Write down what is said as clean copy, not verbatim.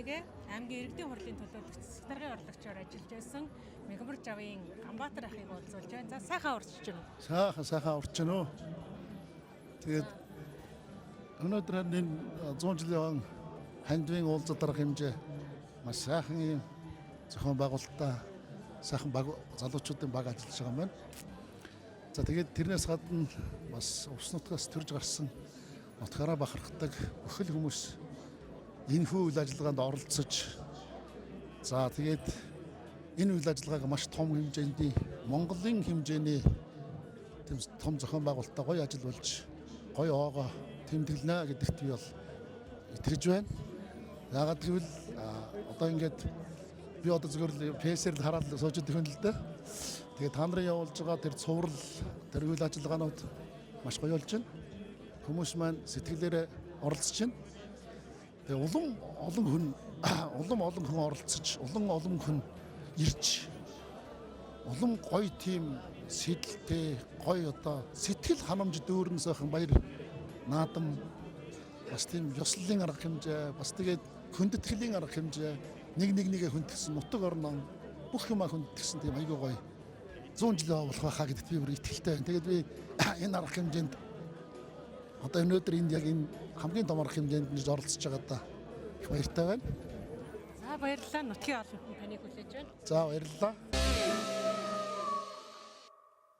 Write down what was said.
1 аймгийн иргэдийн хурлын төлөө засгийн орлогчоор ажиллаж байсан Мегмар Жавын Ганбаатар ахыг уулзуулж байна. За сайхан урьдчилж байна уу? Сайхан урьдчилж байна уу? Тэгээд өнөөдөр энэ 100 жилийн хандвын уулзалт дарга хэмжээ маш сайхан юм зохион байгуулалтаа сайхан баг залуучуудын баг ажиллаж байгаа юм байна. За тэгээд тэрнээс гадна бас ус нутгаас төрж гарсан нутгаараа бахархдаг бүхэл хүмүүс энэхүү үйл ажиллагаанд оролцож за тэгээд энэ үйл ажиллагааг маш том хэмжээний Монголын хэмжээний том зохион байгуулалтаа гоё ажил болж гоё оогоо тэмдэглэнэ гэдэгт би бол итгэж байна. Яагаад гэвэл одоо ингээд би одоо зөвхөн ПСР-д хараад сууж идэх юм л да. Тэгээд та нарын явуулж байгаа тэр цуврал тэр үйл ажиллагаанууд маш гоё болж байна. Хүмүүс маань сэтгэлээрээ оролцож байна. Тэгээ олон хүн оролцож, олон хүн ирж улам гоё тийм сэдэлтэй гоё одоо сэтгэл ханамж дүүрнэсийнхэн баяр наадам бас тийм ёслолын арга хэмжээ бас тэгээд хүндэтгэлийн арга хэмжээ нэгээ хүндэтгсэн нутаг орноо бүх юмаа хүндэтгсэн тийм айгүй гоё 100 жил болох байхаа гэдэгт би бүр итгэлтэй байна. Тэгээд би энэ арга хэмжээнд одоо өнөөдөр энд яг энэ хамгийн том арга хэмжээнд нэж оролцож байгаа да их баяртай байна. За баярлалаа. Нутгийн олон хүн таныг хүлээж байна. За баярлалаа.